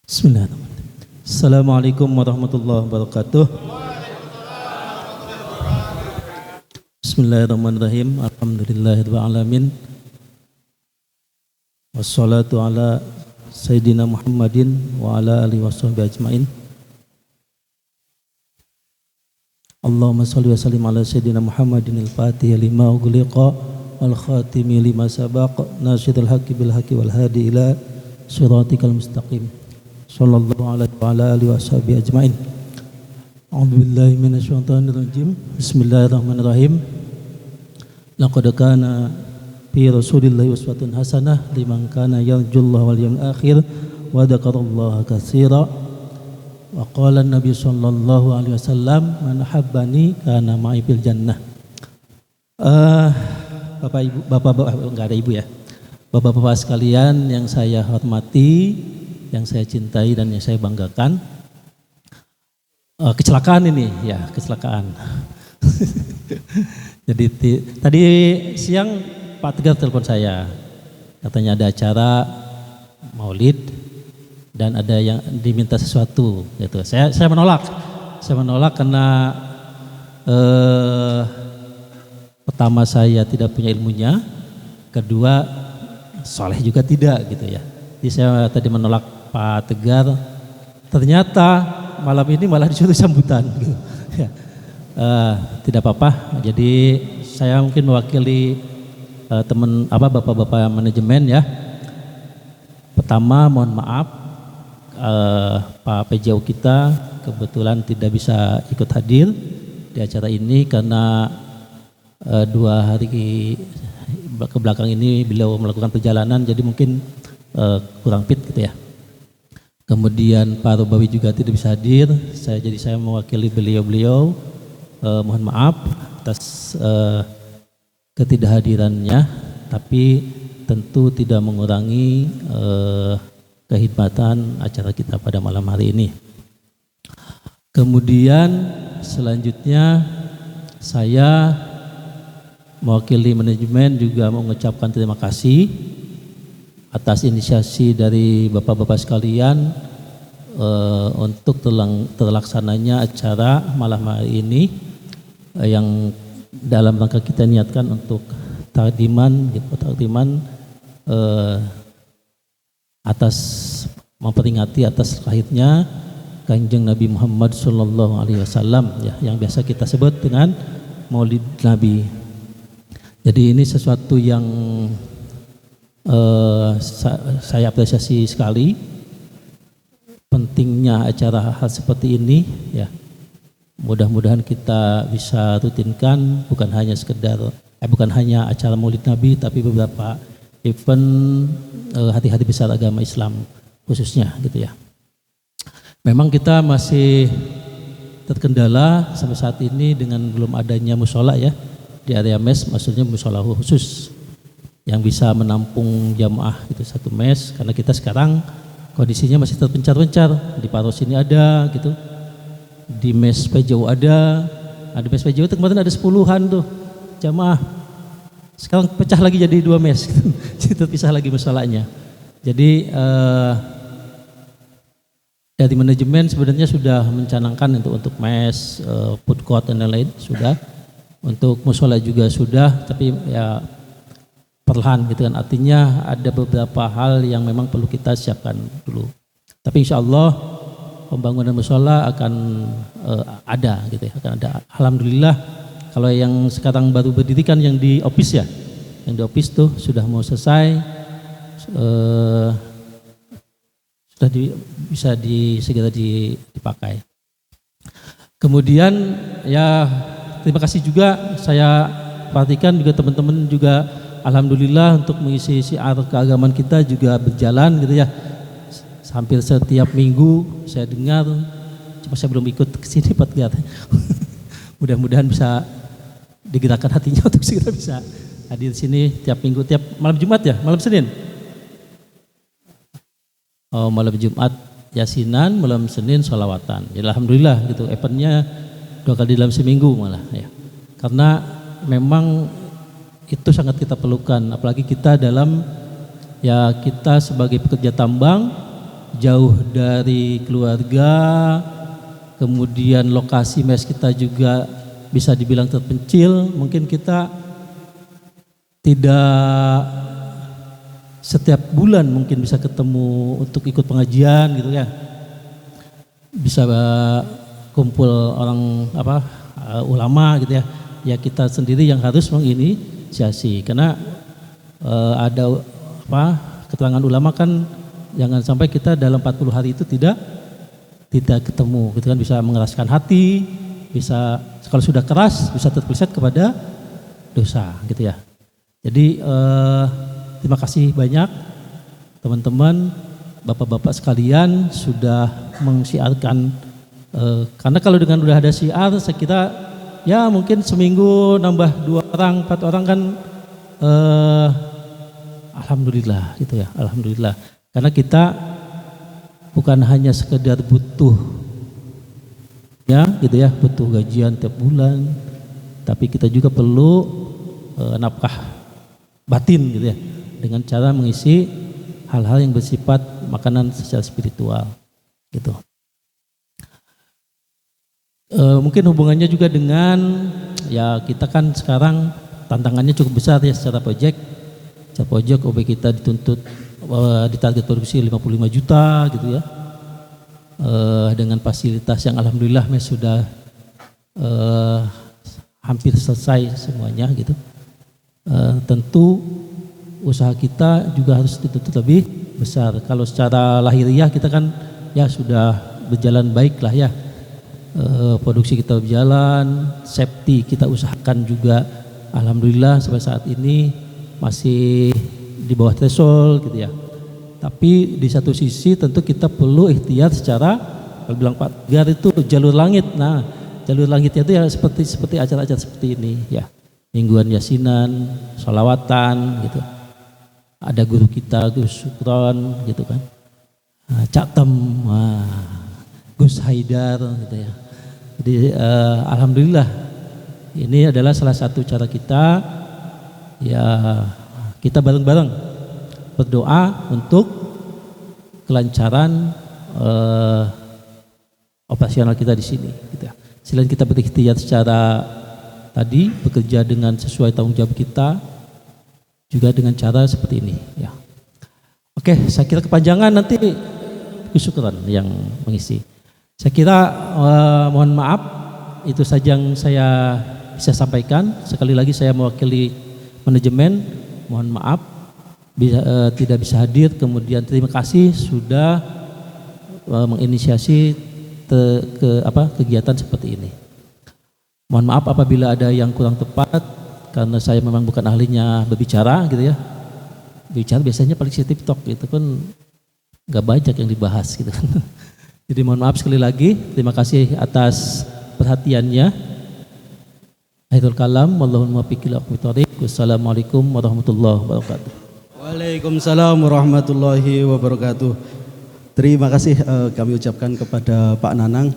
Bismillahirrahmanirrahim. Assalamualaikum warahmatullahi wabarakatuh. Bismillahirrahmanirrahim. Alhamdulillahirabbil alamin. Wassalatu ala sayyidina Muhammadin wa ala alihi washabbihi ajmain. Allahumma shalli wa sallim ala sayyidina Muhammadin al-Fatih lima ughliqa wal khatimi lima sabaq nasyidul haqqi bil haqqi wal hadi ila siratikal mustaqim. Sallallahu alaihi wa ala alihi washabihi ajmain. A'udzu billahi minasyaitonir rajim. Bismillahirrahmanirrahim. Laqad kana fi Rasulillahi uswatun hasanah liman kana yarjullaha wal yawmil akhir wa dzakarallaha katsira. Wa qala an-nabiy sallallahu alaihi wasallam man habbani kana ma'i fil jannah. Bapak Ibu, Bapak enggak ada Ibu ya. Bapak-bapak sekalian yang saya hormati, yang saya cintai dan yang saya banggakan, kecelakaan ini ya, kecelakaan. Jadi tadi siang Pak Tegar telepon saya, katanya ada acara maulid dan ada yang diminta sesuatu gitu. Saya menolak karena pertama saya tidak punya ilmunya, kedua soleh juga tidak gitu ya. Jadi saya tadi menolak Pak Tegar, ternyata malam ini malah disuruh sambutan gitu. Ya. Tidak apa-apa, jadi saya mungkin mewakili teman bapak-bapak manajemen ya. Pertama mohon maaf, Pak PJU kita kebetulan tidak bisa ikut hadir di acara ini karena 2 hari ke belakang ini beliau melakukan perjalanan, jadi mungkin kurang fit gitu ya. Kemudian Pak Robawi juga tidak bisa hadir. Saya mewakili beliau. Mohon maaf atas ketidakhadirannya, tapi tentu tidak mengurangi kehidmatan acara kita pada malam hari ini. Kemudian selanjutnya saya mewakili manajemen juga mengucapkan terima kasih atas inisiasi dari bapak-bapak sekalian untuk terlaksananya acara malam hari ini yang dalam rangka kita niatkan untuk takdiman atas memperingati atas lahirnya Kanjeng Nabi Muhammad Sallallahu Alaihi Wasallam ya, yang biasa kita sebut dengan Maulid Nabi. Jadi ini sesuatu yang saya apresiasi sekali, pentingnya acara hal seperti ini ya. Mudah-mudahan kita bisa rutinkan, bukan hanya acara Maulid Nabi, tapi beberapa event hari-hari besar agama Islam khususnya gitu ya. Memang kita masih terkendala sampai saat ini dengan belum adanya musola ya di area mes, maksudnya musola khusus yang bisa menampung jamaah itu satu mes, karena kita sekarang kondisinya masih terpencar-pencar. Di Paros ini ada gitu, di mes PJU ada mes PJU itu kemarin ada 10-an tuh jamaah, sekarang pecah lagi jadi 2 mes gitu. Terpisah lagi musolanya. Jadi dari manajemen sebenarnya sudah mencanangkan untuk mes, food court dan lain-lain sudah, untuk musola juga sudah, tapi ya perlahan gitu kan, artinya ada beberapa hal yang memang perlu kita siapkan dulu. Tapi insya Allah pembangunan musola akan ada gitu ya, akan ada. Alhamdulillah kalau yang sekarang baru berdiri kan yang di office ya, yang di office tuh sudah mau selesai, sudah bisa segera dipakai. Kemudian ya terima kasih juga saya perhatikan juga teman-teman juga. Alhamdulillah untuk mengisi syiar keagamaan kita juga berjalan gitu ya. Hampir setiap minggu saya dengar, cuma saya belum ikut ke sini Pak Tegar. Mudah-mudahan bisa digerakkan hatinya untuk segera bisa hadir sini tiap minggu, tiap malam Jumat ya, malam Senin. Oh, malam Jumat yasinan, malam Senin sholawatan. Ya, alhamdulillah gitu, eventnya 2 kali dalam seminggu malah ya. Karena memang itu sangat kita perlukan, apalagi kita dalam ya, kita sebagai pekerja tambang jauh dari keluarga, kemudian lokasi mes kita juga bisa dibilang terpencil, mungkin kita tidak setiap bulan mungkin bisa ketemu untuk ikut pengajian gitu ya, bisa kumpul orang ulama gitu ya. Ya kita sendiri yang harus menginisiasi, karena ada keterangan ulama kan jangan sampai kita dalam 40 hari itu tidak ketemu gitu kan, bisa mengeraskan hati, bisa kalau sudah keras bisa terpeleset kepada dosa gitu ya. Jadi terima kasih banyak teman-teman, bapak-bapak sekalian sudah mensiarkan, karena kalau dengan udah ada siar saya kira ya mungkin seminggu nambah 2 orang 4 orang kan alhamdulillah gitu ya, alhamdulillah. Karena kita bukan hanya sekedar butuh ya gitu ya, butuh gajian tiap bulan, tapi kita juga perlu nafkah batin gitu ya, dengan cara mengisi hal-hal yang bersifat makanan secara spiritual gitu. Mungkin hubungannya juga dengan ya kita kan sekarang tantangannya cukup besar ya secara proyek. Secara proyek OB kita dituntut ditarget produksi 55 juta gitu ya. Dengan fasilitas yang alhamdulillah mes sudah hampir selesai semuanya gitu. Tentu usaha kita juga harus dituntut lebih besar. Kalau secara lahiriah kita kan ya sudah berjalan baik lah ya. Produksi kita berjalan, safety kita usahakan juga alhamdulillah sampai saat ini masih di bawah threshold gitu ya. Tapi di satu sisi tentu kita perlu ikhtiar secara, kalau bilang Pak Tegar itu jalur langit. Nah, jalur langitnya itu ya seperti acara-acara seperti ini ya. Mingguan yasinan, sholawatan gitu. Ada guru kita Gus Sukron gitu kan. Cak Tem, Gus Haidar gitu ya. Jadi alhamdulillah ini adalah salah satu cara kita ya, kita bareng-bareng berdoa untuk kelancaran operasional kita di sini gitu ya. Selain kita berikhtiar secara tadi bekerja dengan sesuai tanggung jawab kita, juga dengan cara seperti ini ya. Oke, saya kira kepanjangan nanti Syukran yang mengisi. Saya kira mohon maaf, itu saja yang saya bisa sampaikan. Sekali lagi saya mewakili manajemen, mohon maaf tidak bisa hadir. Kemudian terima kasih sudah menginisiasi kegiatan seperti ini. Mohon maaf apabila ada yang kurang tepat, karena saya memang bukan ahlinya berbicara gitu ya. Bicara biasanya paling TikTok itu pun nggak banyak yang dibahas gitu kan. Jadi mohon maaf sekali lagi, terima kasih atas perhatiannya. Akhirul kalam, wallahul muwaffiq ila aqwamit thoriq. Wassalamualaikum warahmatullahi wabarakatuh. Waalaikumsalam warahmatullahi wabarakatuh. Terima kasih kami ucapkan kepada Pak Nanang.